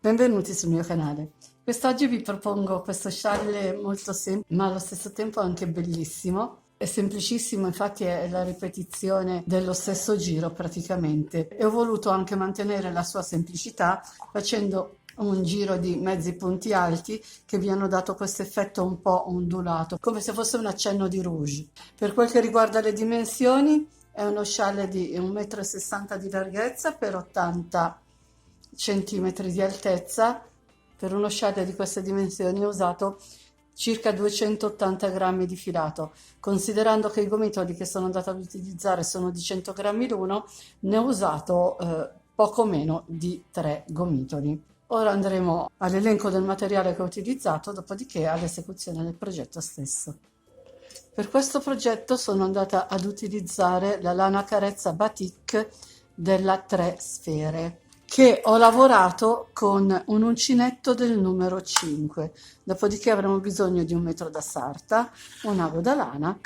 Benvenuti sul mio canale. Quest'oggi vi propongo questo scialle molto semplice, ma allo stesso tempo anche bellissimo. È semplicissimo, infatti è la ripetizione dello stesso giro praticamente. E ho voluto anche mantenere la sua semplicità facendo un giro di mezzi punti alti che vi hanno dato questo effetto un po' ondulato, come se fosse un accenno di rouge. Per quel che riguarda le dimensioni, è uno scialle di 1,60 m di larghezza per 80 centimetri di altezza. Per uno scialle di queste dimensioni ho usato circa 280 grammi di filato. Considerando che i gomitoli che sono andata ad utilizzare sono di 100 grammi l'uno, ne ho usato poco meno di 3 gomitoli. Ora andremo all'elenco del materiale che ho utilizzato, dopodiché all'esecuzione del progetto stesso. Per questo progetto sono andata ad utilizzare la lana carezza batik della 3 sfere, che ho lavorato con un uncinetto del numero 5. Dopodiché avremo bisogno di un metro da sarta, un ago da lana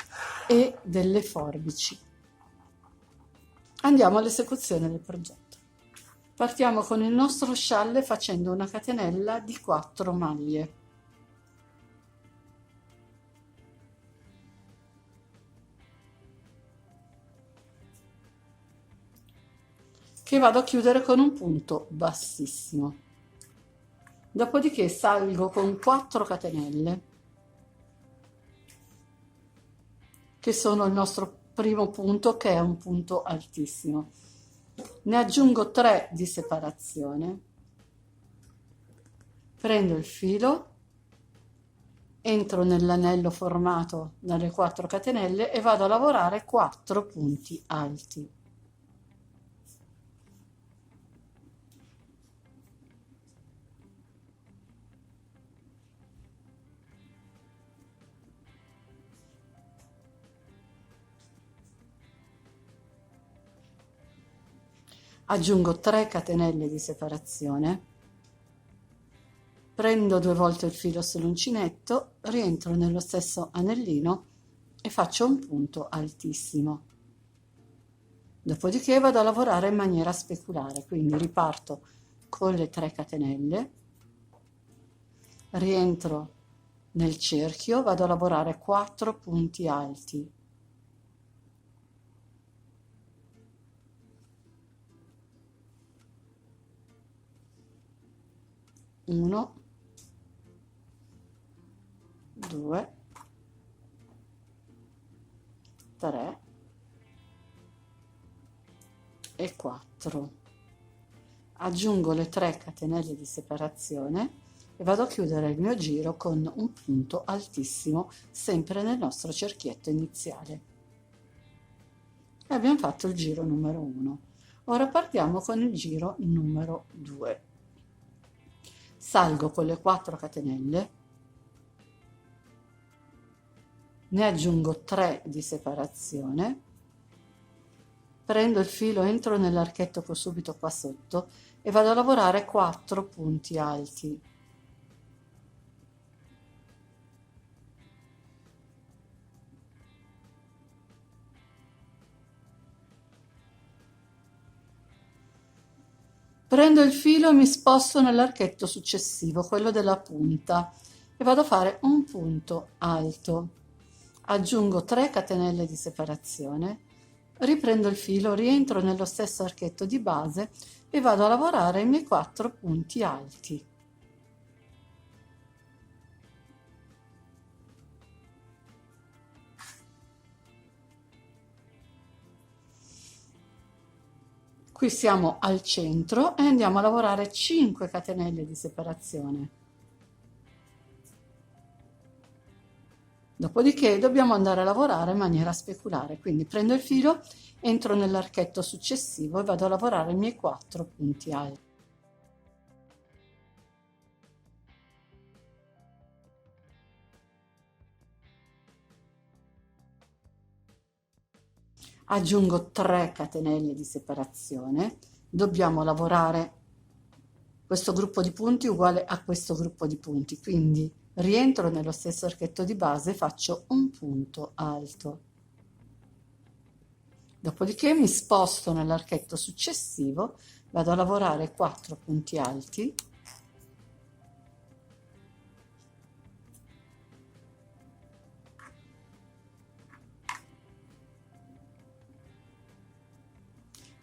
e delle forbici. Andiamo all'esecuzione del progetto. Partiamo con il nostro scialle facendo una catenella di 4 maglie. Che vado a chiudere con un punto bassissimo. Dopodiché salgo con 4 catenelle, che sono il nostro primo punto, che è un punto altissimo. Ne aggiungo 3 di separazione, prendo il filo, entro nell'anello formato dalle 4 catenelle e vado a lavorare 4 punti alti. Aggiungo 3 catenelle di separazione, prendo 2 volte il filo sull'uncinetto, rientro nello stesso anellino e faccio un punto altissimo. Dopodiché vado a lavorare in maniera speculare, quindi riparto con le 3 catenelle, rientro nel cerchio, vado a lavorare 4 punti alti. 1, 2, 3 e 4. Aggiungo le 3 catenelle di separazione e vado a chiudere il mio giro con un punto altissimo, sempre nel nostro cerchietto iniziale. E abbiamo fatto il giro numero 1. Ora partiamo con il giro numero 2. Salgo con le 4 catenelle, ne aggiungo 3 di separazione, prendo il filo, entro nell'archetto che ho subito qua sotto e vado a lavorare 4 punti alti. Prendo il filo e mi sposto nell'archetto successivo, quello della punta, e vado a fare un punto alto. Aggiungo 3 catenelle di separazione, riprendo il filo, rientro nello stesso archetto di base e vado a lavorare i miei 4 punti alti. Qui siamo al centro e andiamo a lavorare 5 catenelle di separazione. Dopodiché dobbiamo andare a lavorare in maniera speculare, quindi prendo il filo, entro nell'archetto successivo e vado a lavorare i miei 4 punti alti. Aggiungo 3 catenelle di separazione, dobbiamo lavorare questo gruppo di punti uguale a questo gruppo di punti, quindi rientro nello stesso archetto di base e faccio un punto alto. Dopodiché mi sposto nell'archetto successivo, vado a lavorare 4 punti alti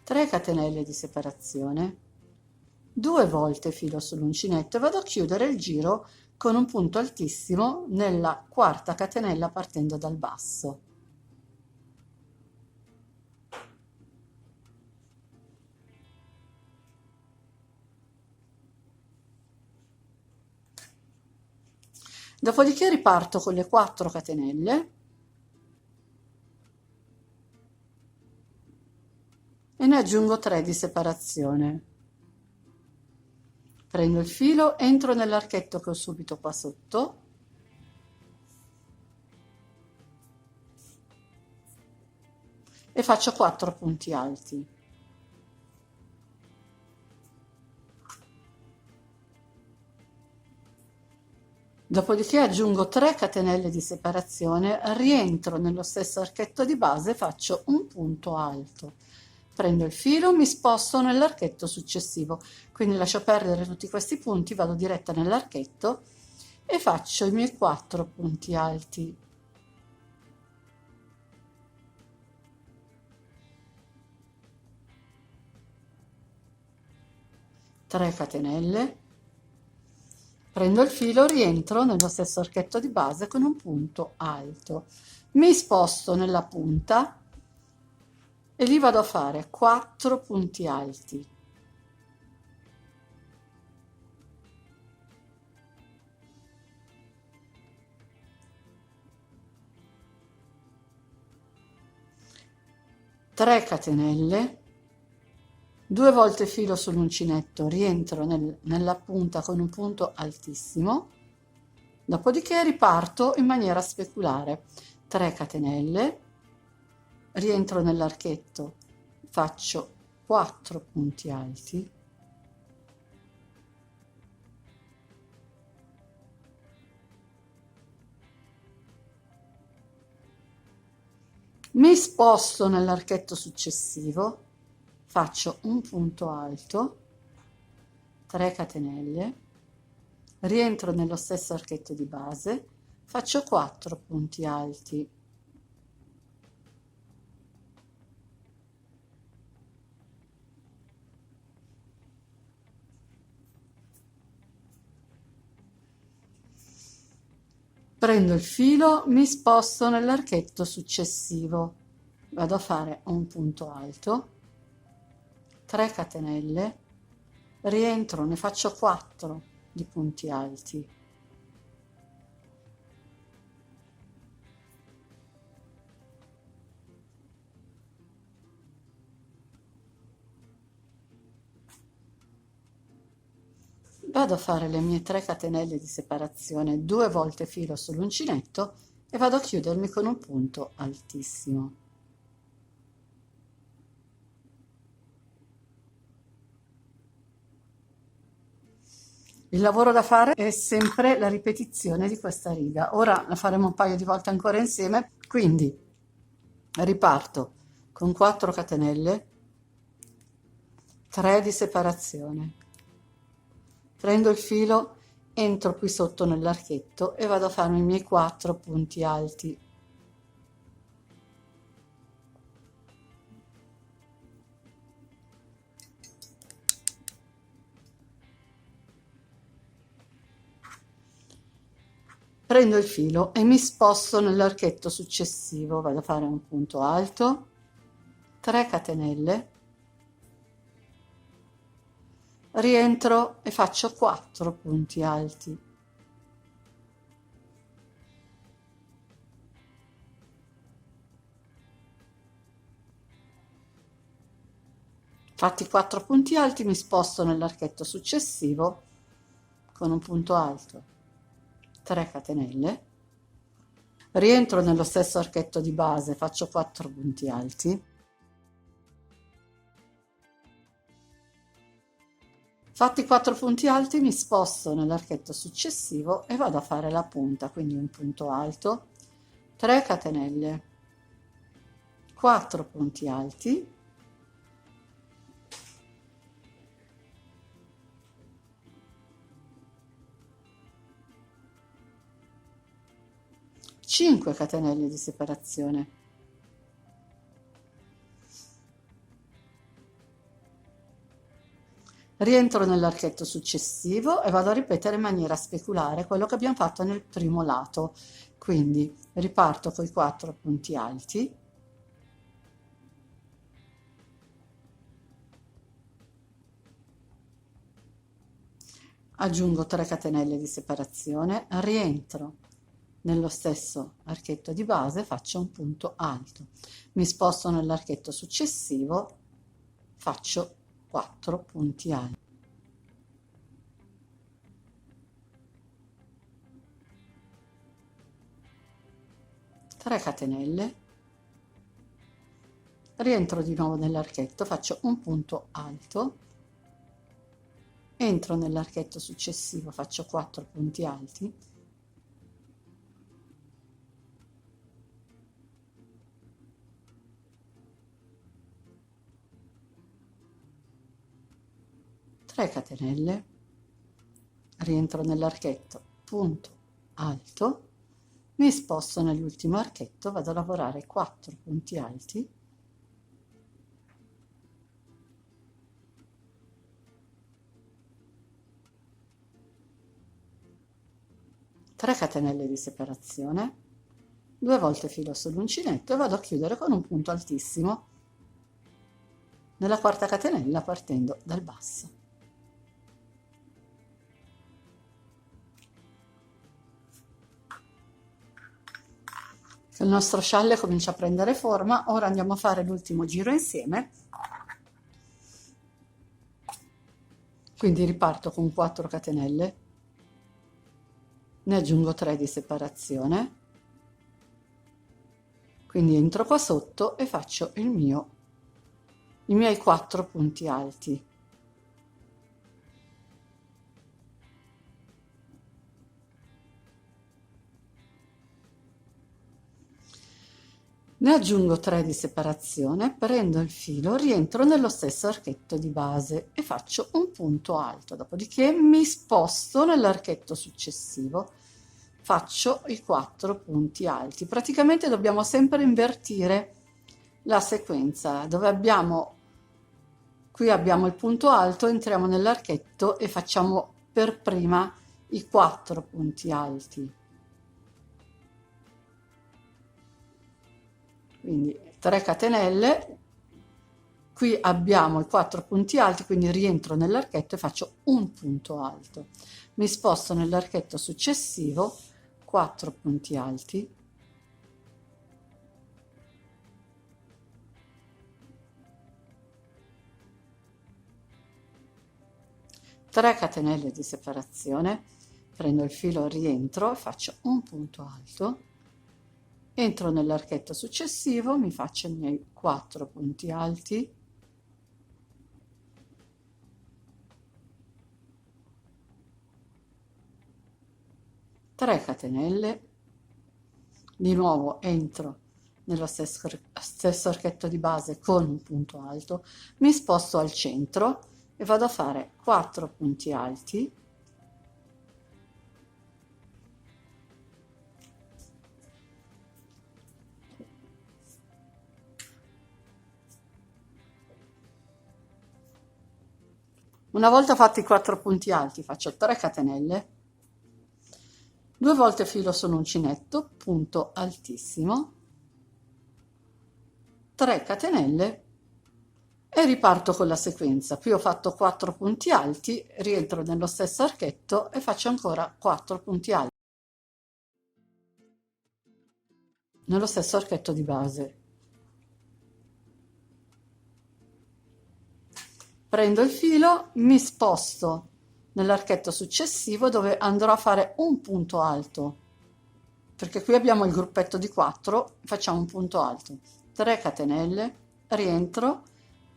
3 catenelle di separazione, 2 volte filo sull'uncinetto e vado a chiudere il giro con un punto altissimo nella quarta catenella partendo dal basso. Dopodiché riparto con le 4 catenelle e ne aggiungo 3 di separazione. Prendo il filo, entro nell'archetto che ho subito qua sotto e faccio 4 punti alti. Dopodiché aggiungo 3 catenelle di separazione, rientro nello stesso archetto di base e faccio un punto alto. Prendo il filo, mi sposto nell'archetto successivo, quindi lascio perdere tutti questi punti, vado diretta nell'archetto e faccio i miei 4 punti alti. Tre catenelle, prendo il filo, rientro nello stesso archetto di base con un punto alto, mi sposto nella punta e lì vado a fare 4 punti alti. Tre catenelle, 2 volte filo sull'uncinetto, rientro nella punta con un punto altissimo, dopodiché riparto in maniera speculare. 3 catenelle, rientro nell'archetto, faccio 4 punti alti, mi sposto nell'archetto successivo, faccio un punto alto, 3 catenelle, rientro nello stesso archetto di base, faccio 4 punti alti. Prendo il filo, mi sposto nell'archetto successivo, vado a fare un punto alto, 3 catenelle, rientro, ne faccio 4 di punti alti. Vado a fare le mie 3 catenelle di separazione, 2 volte filo sull'uncinetto e vado a chiudermi con un punto altissimo. Il lavoro da fare è sempre la ripetizione di questa riga. Ora la faremo un paio di volte ancora insieme, quindi riparto con 4 catenelle, 3 di separazione. Prendo il filo, entro qui sotto nell'archetto e vado a farmi i miei 4 punti alti. Prendo il filo e mi sposto nell'archetto successivo, vado a fare un punto alto, 3 catenelle, rientro e faccio 4 punti alti. Fatti 4 punti alti, mi sposto nell'archetto successivo con un punto alto, 3 catenelle, rientro nello stesso archetto di base, faccio 4 punti alti, fatti 4 punti alti, mi sposto nell'archetto successivo e vado a fare la punta, quindi un punto alto, 3 catenelle, 4 punti alti, cinque catenelle di separazione, rientro nell'archetto successivo e vado a ripetere in maniera speculare quello che abbiamo fatto nel primo lato. Quindi riparto con i 4 punti alti, aggiungo 3 catenelle di separazione, rientro nello stesso archetto di base, faccio un punto alto, mi sposto nell'archetto successivo, faccio 4 punti alti, 3 catenelle, rientro di nuovo nell'archetto, faccio un punto alto, entro nell'archetto successivo, faccio 4 punti alti, tre catenelle, rientro nell'archetto, punto alto, mi sposto nell'ultimo archetto, vado a lavorare 4 punti alti, 3 catenelle di separazione, 2 volte filo sull'uncinetto e vado a chiudere con un punto altissimo nella quarta catenella partendo dal basso. Il nostro scialle comincia a prendere forma, ora andiamo a fare l'ultimo giro insieme. Quindi riparto con 4 catenelle, ne aggiungo 3 di separazione, quindi entro qua sotto e faccio i miei 4 punti alti. Ne aggiungo 3 di separazione, prendo il filo, rientro nello stesso archetto di base e faccio un punto alto, dopodiché mi sposto nell'archetto successivo, faccio i 4 punti alti. Praticamente dobbiamo sempre invertire la sequenza, dove qui abbiamo il punto alto, entriamo nell'archetto e facciamo per prima i 4 punti alti. Quindi 3 catenelle, qui abbiamo i 4 punti alti, quindi rientro nell'archetto e faccio un punto alto, mi sposto nell'archetto successivo, 4 punti alti, tre catenelle di separazione, prendo il filo, rientro e faccio un punto alto, entro nell'archetto successivo, mi faccio i miei 4 punti alti, tre catenelle, di nuovo entro nello stesso archetto di base con un punto alto, mi sposto al centro e vado a fare 4 punti alti, una volta fatti i 4 punti alti faccio 3 catenelle, 2 volte filo sull'uncinetto, punto altissimo, 3 catenelle e riparto con la sequenza. Qui ho fatto 4 punti alti, rientro nello stesso archetto e faccio ancora 4 punti alti nello stesso archetto di base. Prendo il filo, mi sposto nell'archetto successivo dove andrò a fare un punto alto, perché qui abbiamo il gruppetto di 4, facciamo un punto alto, 3 catenelle, rientro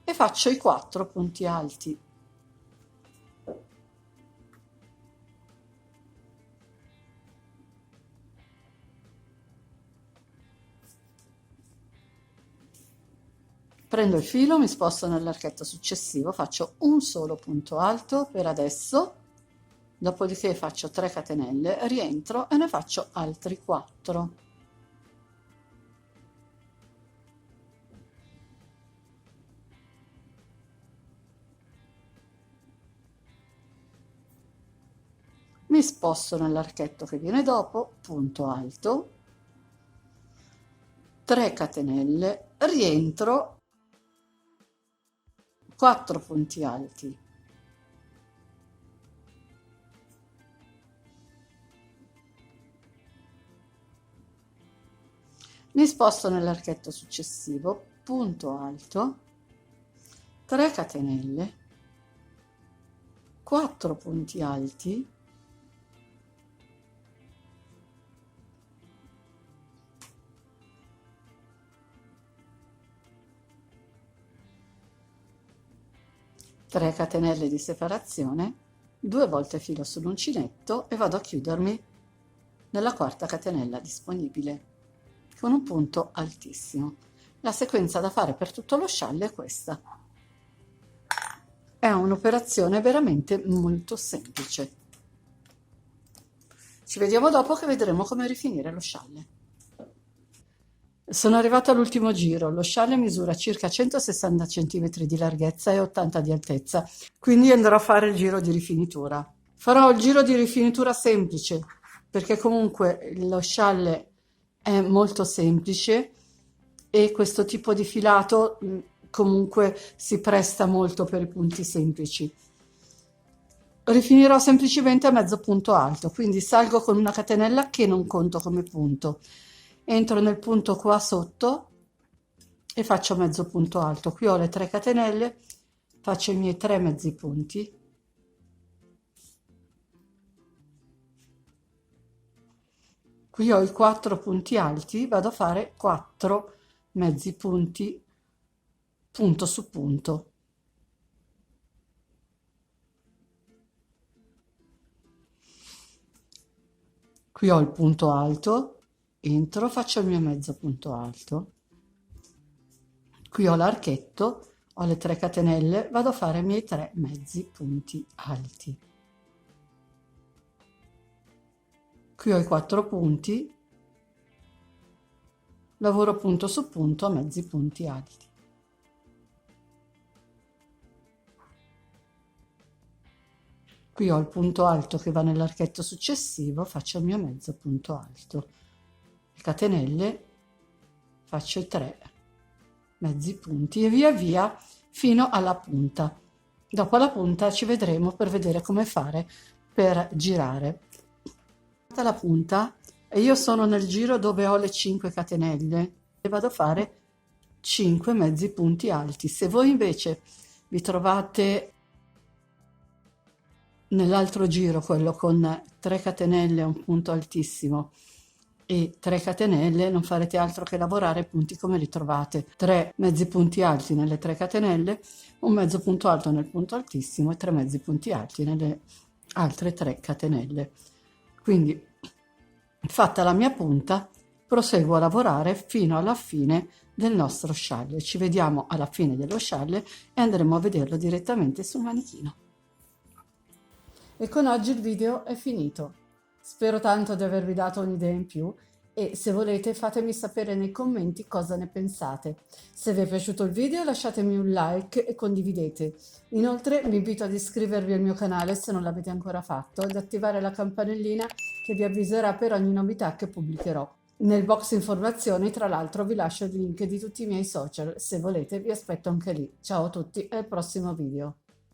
e faccio i 4 punti alti. Prendo il filo, mi sposto nell'archetto successivo, faccio un solo punto alto per adesso, dopodiché faccio 3 catenelle, rientro e ne faccio altri 4. mi sposto nell'archetto che viene dopo, punto alto, 3 catenelle, rientro, 4 punti alti, mi sposto nell'archetto successivo, punto alto, 3 catenelle, 4 punti alti, tre catenelle di separazione, 2 volte filo sull'uncinetto e vado a chiudermi nella quarta catenella disponibile con un punto altissimo. La sequenza da fare per tutto lo scialle è questa. È un'operazione veramente molto semplice. Ci vediamo dopo che vedremo come rifinire lo scialle. Sono arrivata all'ultimo giro, lo scialle misura circa 160 cm di larghezza e 80 di altezza, quindi andrò a fare il giro di rifinitura. Farò il giro di rifinitura semplice, perché comunque lo scialle è molto semplice e questo tipo di filato comunque si presta molto per i punti semplici. Rifinirò semplicemente a mezzo punto alto, quindi salgo con una catenella che non conto come punto, entro nel punto qua sotto e faccio mezzo punto alto. Qui ho le 3 catenelle, faccio i miei 3 mezzi punti, qui ho i 4 punti alti, vado a fare 4 mezzi punti punto su punto. Qui ho il punto alto, entro, faccio il mio mezzo punto alto, qui ho l'archetto, ho le 3 catenelle, vado a fare i miei 3 mezzi punti alti. Qui ho i 4 punti, lavoro punto su punto a mezzi punti alti. Qui ho il punto alto che va nell'archetto successivo, faccio il mio mezzo punto alto. Le catenelle, faccio i 3 mezzi punti e via via fino alla punta. Dopo la punta ci vedremo per vedere come fare per girare. La punta e io sono nel giro dove ho le 5 catenelle e vado a fare 5 mezzi punti alti. Se voi invece vi trovate nell'altro giro, quello con 3 catenelle, un punto altissimo e 3 catenelle, non farete altro che lavorare punti come li trovate: 3 mezzi punti alti nelle 3 catenelle, un mezzo punto alto nel punto altissimo e 3 mezzi punti alti nelle altre 3 catenelle. Quindi, fatta la mia punta, proseguo a lavorare fino alla fine del nostro scialle. Ci vediamo alla fine dello scialle e andremo a vederlo direttamente sul manichino. E con oggi il video è finito. Spero tanto di avervi dato un'idea in più e se volete fatemi sapere nei commenti cosa ne pensate. Se vi è piaciuto il video lasciatemi un like e condividete. Inoltre vi invito ad iscrivervi al mio canale se non l'avete ancora fatto ed attivare la campanellina che vi avviserà per ogni novità che pubblicherò. Nel box informazioni tra l'altro vi lascio il link di tutti i miei social, se volete vi aspetto anche lì. Ciao a tutti e al prossimo video.